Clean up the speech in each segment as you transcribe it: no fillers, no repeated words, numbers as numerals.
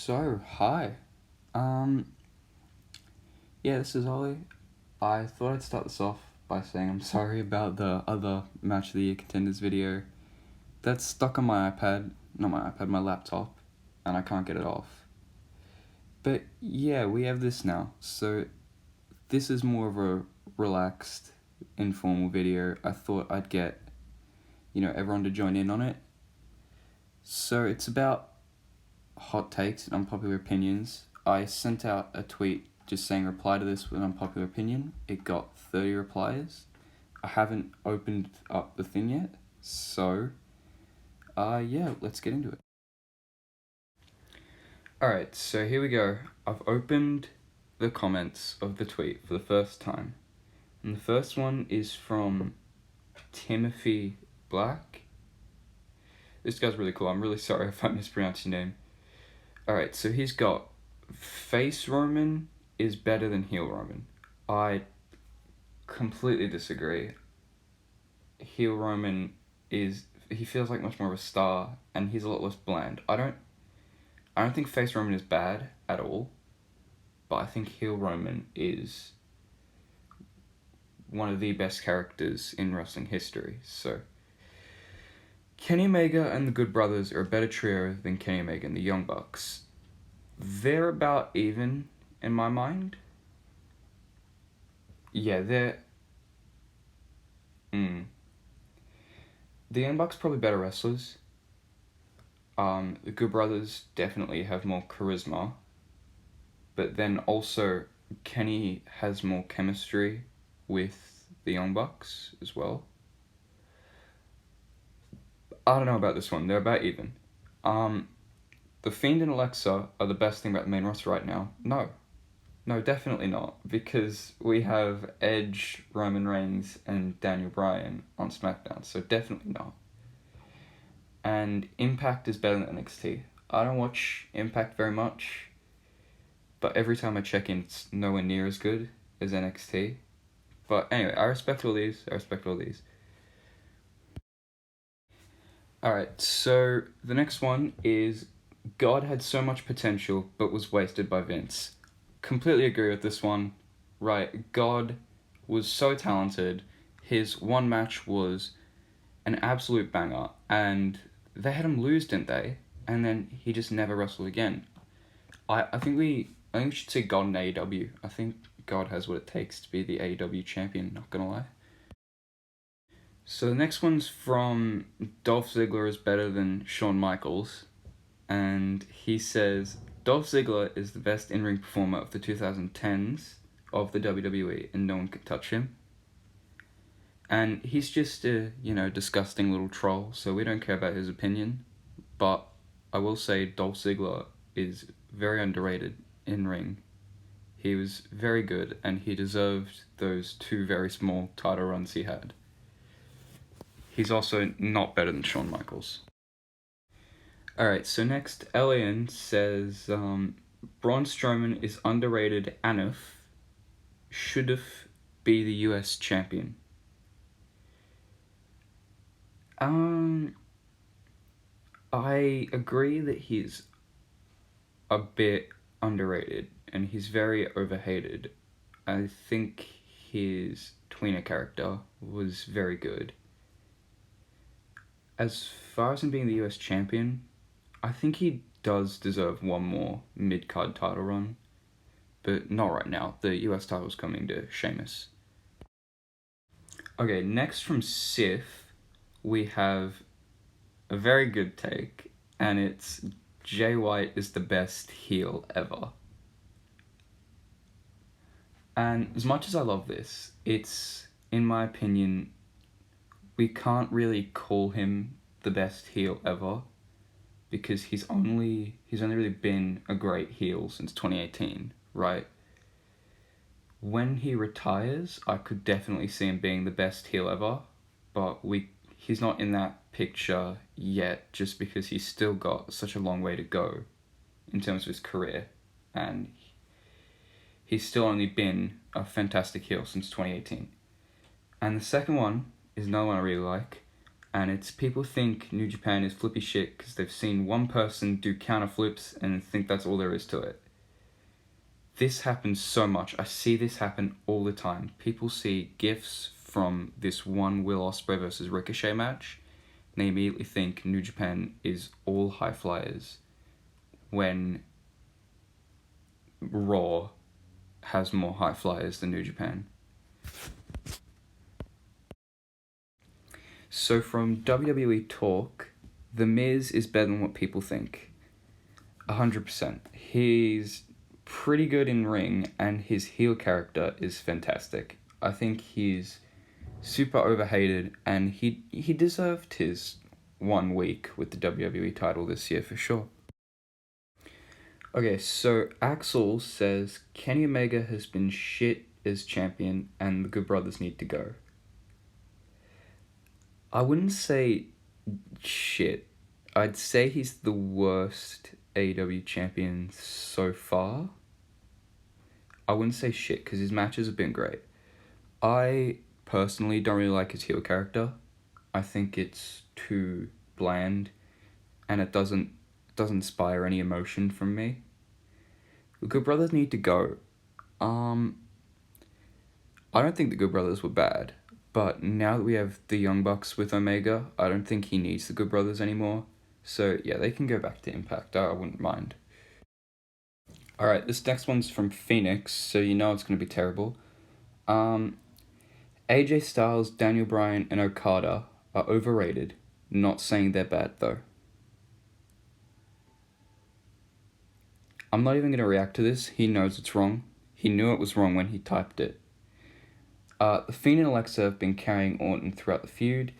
Hi. Um, yeah, this is Ollie. I thought I'd start this off by saying I'm sorry about the other Match of the Year contenders video. That's stuck on my iPad, not my iPad, my laptop, and I can't get it off. But yeah, we have this now. So this is more of a relaxed, informal video. I thought I'd get, everyone to join in on it. So it's about hot takes and unpopular opinions. I sent out a tweet just saying reply to this with an unpopular opinion. It got 30 replies. I haven't opened up the thing yet, so yeah, let's get into it. Alright, so here we go. I've opened the comments of the tweet for the first time. And the first one is from Timothy Black. This guy's really cool. I'm really sorry if I mispronounced your name. Alright, so he's got face Roman is better than heel Roman. I completely disagree. Heel Roman he feels like much more of a star and he's a lot less bland. I don't think face Roman is bad at all, but I think heel Roman is one of the best characters in wrestling history. So Kenny Omega and the Good Brothers are a better trio than Kenny Omega and the Young Bucks. They're about even in my mind. Yeah, they're... The Young Bucks probably better wrestlers. The Good Brothers definitely have more charisma. But then also, Kenny has more chemistry with the Young Bucks as well. I don't know about this one. They're about even. The Fiend and Alexa are the best thing about the main roster right now. No, definitely not. Because we have Edge, Roman Reigns, and Daniel Bryan on SmackDown. So definitely not. And Impact is better than NXT. I don't watch Impact very much. But every time I check in, it's nowhere near as good as NXT. But anyway, I respect all these. Alright, so the next one is God had so much potential but was wasted by Vince. Completely agree with this one. Right, God was so talented. His one match was an absolute banger. And they had him lose, didn't they? And then he just never wrestled again. I think we should see God in AEW. I think God has what it takes to be the AEW champion, not gonna lie. So the next one's from Dolph Ziggler is better than Shawn Michaels. And he says, Dolph Ziggler is the best in-ring performer of the 2010s of the WWE and no one can touch him. And he's just a, disgusting little troll, so we don't care about his opinion. But I will say Dolph Ziggler is very underrated in-ring. He was very good, and he deserved those 2 very small title runs he had. He's also not better than Shawn Michaels. Alright, so next, Elian says, Braun Strowman is underrated and should be the US champion. I agree that he's a bit underrated and he's very overhated. I think his tweener character was very good. As far as him being the US champion, I think he does deserve one more mid-card title run, but not right now. The US title's coming to Sheamus. Okay, next from Sif, we have a very good take, and it's Jay White is the best heel ever. And as much as I love this, it's, in my opinion, we can't really call him the best heel ever because he's only really been a great heel since 2018, right? When he retires, I could definitely see him being the best heel ever, but he's not in that picture yet just because he's still got such a long way to go in terms of his career, and he's still only been a fantastic heel since 2018. And the second one is no one I really like, and it's people think New Japan is flippy shit because they've seen one person do counter flips and think that's all there is to it. This happens so much. I see this happen all the time. People see GIFs from this one Will Ospreay versus Ricochet match, and they immediately think New Japan is all high flyers, when Raw has more high flyers than New Japan. So from WWE Talk, The Miz is better than what people think. 100%. He's pretty good in ring, and his heel character is fantastic. I think he's super overhated, and he deserved his 1 week with the WWE title this year for sure. Okay, so Axel says Kenny Omega has been shit as champion and the Good Brothers need to go. I wouldn't say shit. I'd say he's the worst AEW champion so far. I wouldn't say shit because his matches have been great. I personally don't really like his heel character. I think it's too bland, and it doesn't inspire any emotion from me. The Good Brothers need to go. I don't think the Good Brothers were bad, but now that we have the Young Bucks with Omega, I don't think he needs the Good Brothers anymore. So yeah, they can go back to Impact. I wouldn't mind. Alright, this next one's from Phoenix, so you know it's going to be terrible. AJ Styles, Daniel Bryan, and Okada are overrated. Not saying they're bad, though. I'm not even going to react to this. He knows it's wrong. He knew it was wrong when he typed it. The Fiend and Alexa have been carrying Orton throughout the feud.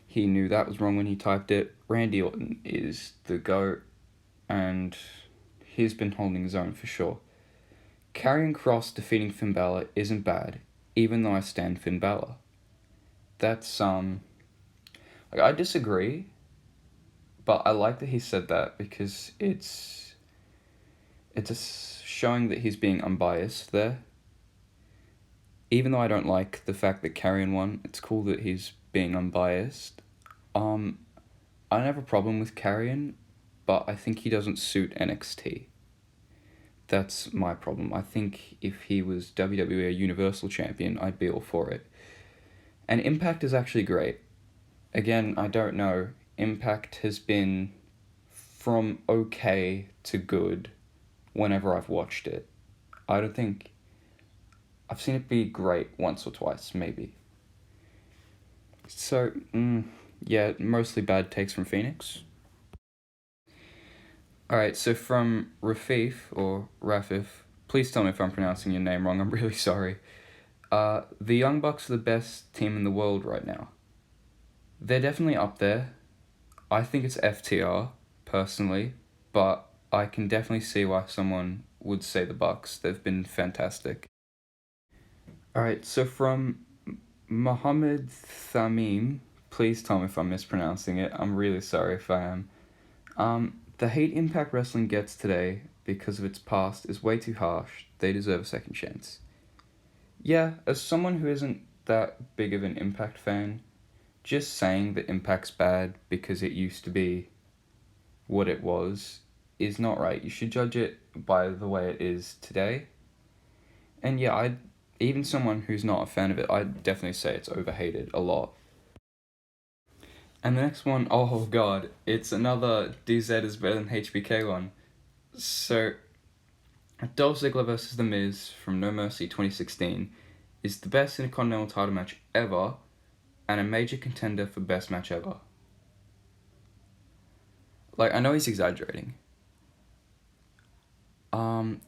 He knew that was wrong when he typed it. Randy Orton is the GOAT, and he's been holding his own for sure. Karrion Kross defeating Finn Balor isn't bad, even though I stand Finn Balor. That's, I disagree, but I like that he said that because it's showing that he's being unbiased there. Even though I don't like the fact that Karrion won, it's cool that he's being unbiased. I don't have a problem with Karrion, but I think he doesn't suit NXT. That's my problem. I think if he was WWE Universal Champion, I'd be all for it. And Impact is actually great. Again, I don't know. Impact has been from okay to good whenever I've watched it. I don't think... I've seen it be great once or twice, maybe. So, yeah, mostly bad takes from Phoenix. Alright, so from Rafif, or Rafif, please tell me if I'm pronouncing your name wrong, I'm really sorry. The Young Bucks are the best team in the world right now. They're definitely up there. I think it's FTR, personally, but I can definitely see why someone would say the Bucks. They've been fantastic. Alright, so from Mohammed Thamim, please tell me if I'm mispronouncing it. I'm really sorry if I am. The hate Impact Wrestling gets today because of its past is way too harsh. They deserve a second chance. Yeah, as someone who isn't that big of an Impact fan, just saying that Impact's bad because it used to be what it was is not right. You should judge it by the way it is today. And yeah, even someone who's not a fan of it, I'd definitely say it's overhated a lot. And the next one, oh god, it's another DZ is better than HBK one. So, Dolph Ziggler vs. The Miz from No Mercy 2016 is the best Intercontinental title match ever and a major contender for best match ever. Like, I know he's exaggerating.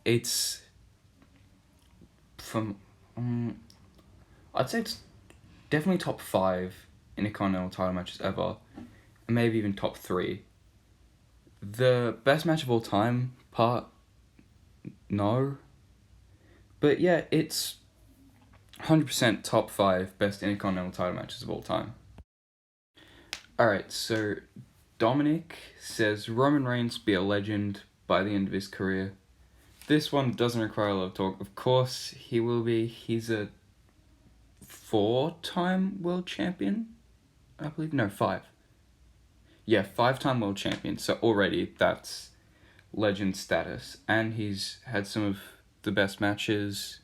It's from... I'd say it's definitely top 5 Intercontinental title matches ever, and maybe even top 3. The best match of all time part, no. But yeah, it's 100% top 5 best Intercontinental title matches of all time. Alright, so Dominic says Roman Reigns be a legend by the end of his career. This one doesn't require a lot of talk. Of course, he will be. He's a 4-time world champion, I believe. No, 5. Yeah, 5-time world champion. So already that's legend status. And he's had some of the best matches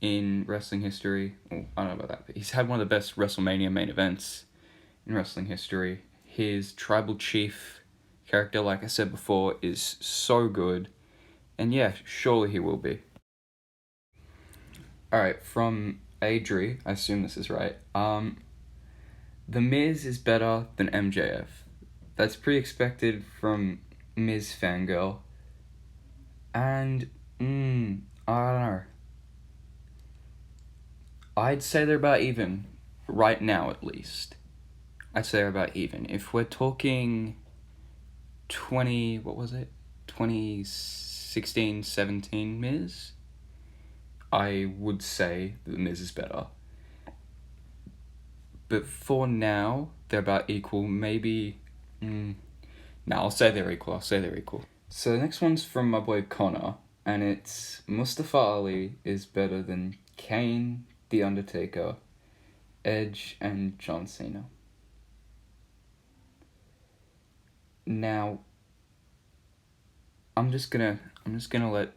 in wrestling history. Oh, I don't know about that, but he's had one of the best WrestleMania main events in wrestling history. His tribal chief character, like I said before, is so good. And yeah, surely he will be. Alright, from Adri, I assume this is right. The Miz is better than MJF. That's pretty expected from Miz Fangirl. And, I don't know. I'd say they're about even, right now at least. I'd say they're about even. If we're talking 2016, 17 Miz, I would say the Miz is better. But for now, they're about equal. Maybe, I'll say they're equal. So the next one's from my boy Connor, and it's Mustafa Ali is better than Kane, The Undertaker, Edge, and John Cena. Now, I'm just gonna let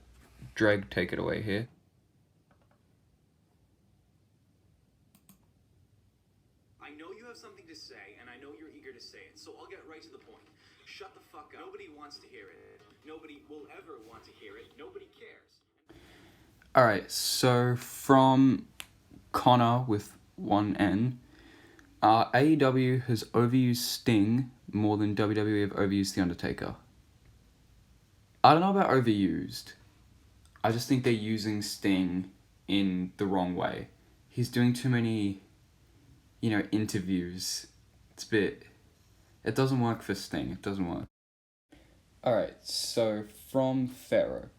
Dreg take it away here. I know you have something to say, and I know you're eager to say it, so I'll get right to the point. Shut the fuck up. Nobody wants to hear it. Nobody will ever want to hear it. Nobody cares. Alright, so from Connor with one N, AEW has overused Sting more than WWE have overused The Undertaker. I don't know about overused. I just think they're using Sting in the wrong way. He's doing too many, interviews. It doesn't work for Sting. It doesn't work. Alright, so from Pharaoh,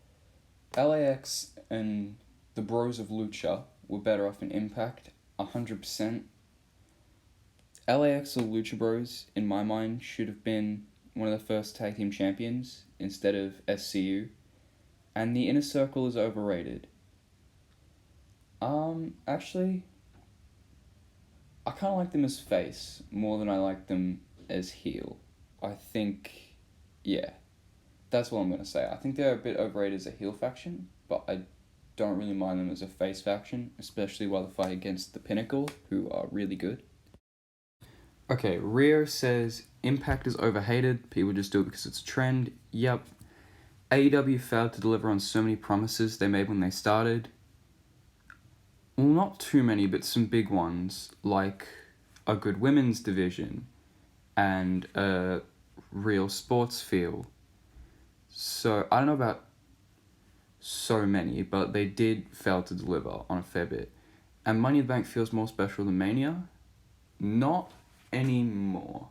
LAX and the Bros of Lucha were better off in Impact, 100%. LAX or Lucha Bros, in my mind, should have been one of the first tag team champions instead of SCU. And the Inner Circle is overrated. Actually, I kind of like them as face more than I like them as heel. I think, yeah, that's what I'm going to say. I think they're a bit overrated as a heel faction, but I don't really mind them as a face faction, especially while they fight against the Pinnacle, who are really good. Okay, Rio says Impact is overhated, people just do it because it's a trend. Yep. AEW failed to deliver on so many promises they made when they started. Well, not too many, but some big ones, like a good women's division and a real sports feel. So, I don't know about so many, but they did fail to deliver on a fair bit. And Money in the Bank feels more special than Mania? Not anymore.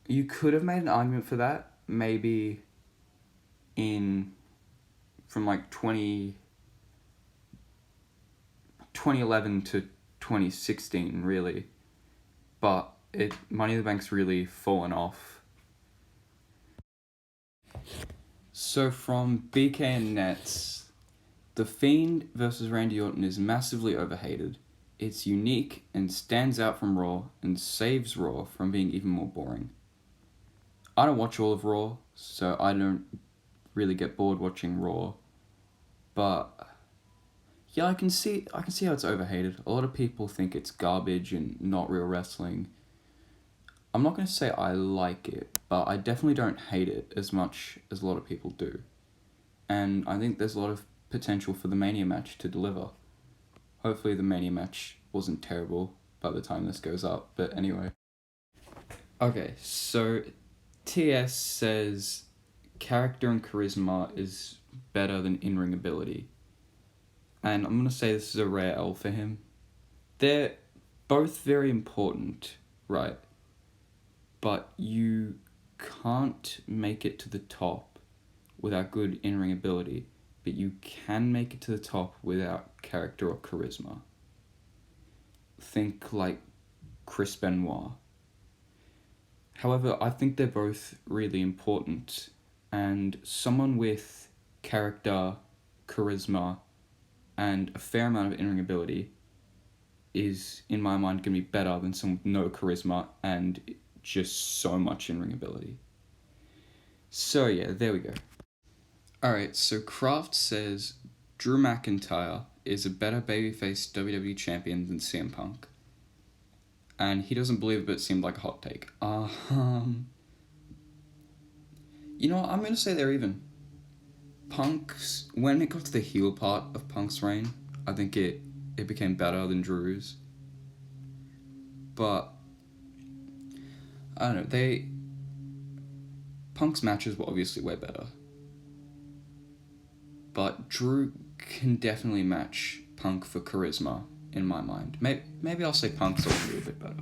You could have made an argument for that, maybe from like 2011 to 2016, really. But Money in the Bank's really fallen off. So from BK and Nets, The Fiend versus Randy Orton is massively overhated. It's unique and stands out from Raw and saves Raw from being even more boring. I don't watch all of Raw, so I don't really get bored watching Raw. But yeah, I can see how it's overhated. A lot of people think it's garbage and not real wrestling. I'm not going to say I like it, but I definitely don't hate it as much as a lot of people do. And I think there's a lot of potential for the Mania match to deliver. Hopefully the Mania match wasn't terrible by the time this goes up, but anyway. Okay, so TS says character and charisma is better than in-ring ability. And I'm going to say this is a rare L for him. They're both very important, right? But you can't make it to the top without good in-ring ability, but you can make it to the top without character or charisma. Think like Chris Benoit. However, I think they're both really important, and someone with character, charisma, and a fair amount of in-ring ability is, in my mind, going to be better than someone with no charisma and just so much in ring ability. So yeah, there we go. Alright, so Kraft says Drew McIntyre is a better babyface WWE champion than CM Punk. And he doesn't believe it, but it seemed like a hot take. You know what, I'm going to say they're even. Punk's, when it got to the heel part of Punk's reign, I think it became better than Drew's. But, I don't know, Punk's matches were obviously way better. But Drew can definitely match Punk for charisma, in my mind. Maybe I'll say Punk's a little bit better.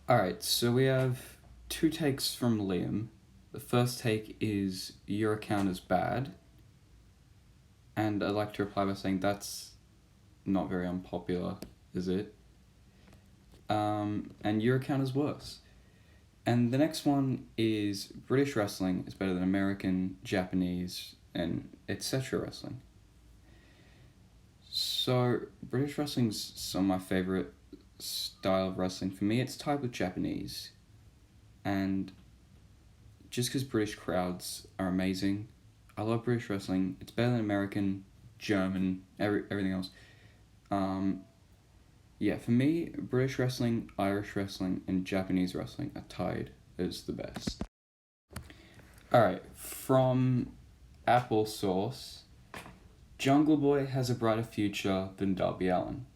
Alright, so we have 2 takes from Liam. The first take is, your account is bad. And I'd like to reply by saying, that's not very unpopular, is it? And your account is worse. And the next one is, British wrestling is better than American, Japanese, and etc. wrestling. So, British wrestling's some of my favourite style of wrestling. For me, it's tied with Japanese. And just because British crowds are amazing, I love British wrestling. It's better than American, German, everything else. Yeah, for me, British wrestling, Irish wrestling, and Japanese wrestling are tied as the best. Alright, from Applesauce, Jungle Boy has a brighter future than Darby Allin.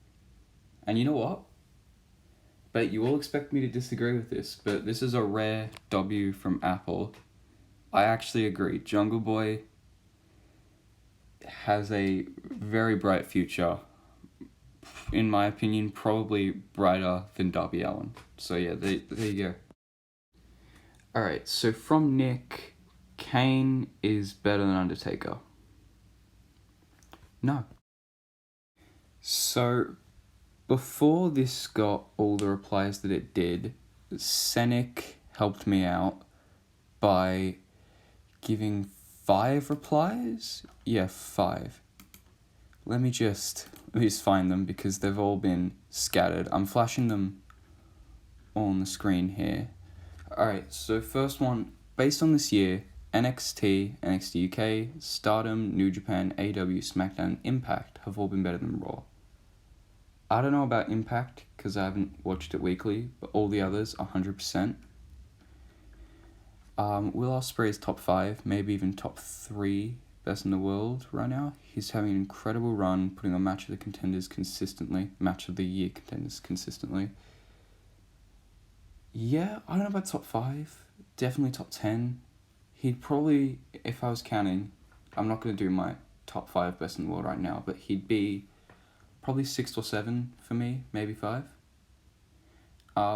And you know what? Bet you all expect me to disagree with this, but this is a rare W from Apple. I actually agree. Jungle Boy has a very bright future. In my opinion, probably brighter than Darby Allin. So yeah, there you go. Alright, so from Nick, Kane is better than Undertaker. No. So, before this got all the replies that it did, Senik helped me out by giving 5 replies? Yeah, 5. Let me just find them because they've all been scattered. I'm flashing them all on the screen here. Alright, so first one, based on this year, NXT, NXT UK, Stardom, New Japan, AEW, SmackDown, and Impact have all been better than Raw. I don't know about Impact because I haven't watched it weekly, but all the others, 100%. Will Ospreay is top 5, maybe even top 3 best in the world right now. He's having an incredible run, putting on Match of the Contenders consistently, Match of the Year contenders consistently. Yeah, I don't know about top 5, definitely top 10. He'd probably, if I was counting, I'm not going to do my top 5 best in the world right now, but he'd be probably 6th or 7 for me, maybe 5.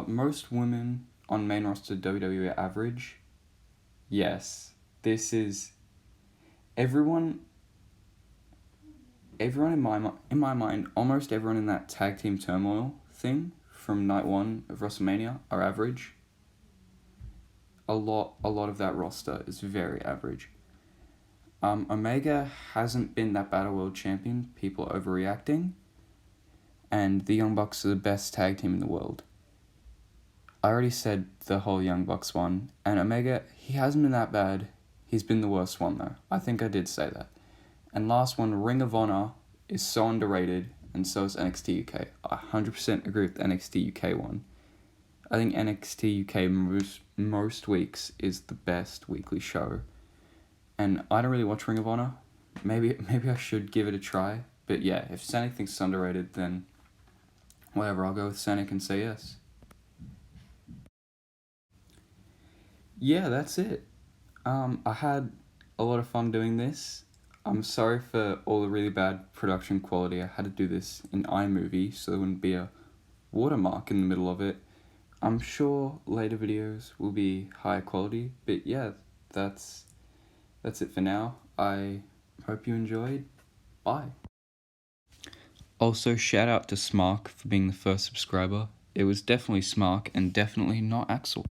Most women on main roster WWE are average. Yes, this is everyone in my mind, almost everyone in that tag team turmoil thing from night 1 of WrestleMania are average. A lot of that roster is very average. Omega hasn't been that Battle World Champion, people are overreacting, and the Young Bucks are the best tag team in the world. I already said the whole Young Bucks one, and Omega, he hasn't been that bad, he's been the worst one though. I think I did say that. And last one, Ring of Honor is so underrated, and so is NXT UK. I 100% agree with the NXT UK one. I think NXT UK most weeks is the best weekly show. And I don't really watch Ring of Honor. Maybe I should give it a try. But yeah, if Sonic thinks it's underrated, then whatever, I'll go with Sonic and say yes. Yeah, that's it. I had a lot of fun doing this. I'm sorry for all the really bad production quality. I had to do this in iMovie, so there wouldn't be a watermark in the middle of it. I'm sure later videos will be higher quality, but yeah, that's it for now. I hope you enjoyed. Bye. Also, shout out to Smark for being the first subscriber. It was definitely Smark and definitely not Axel.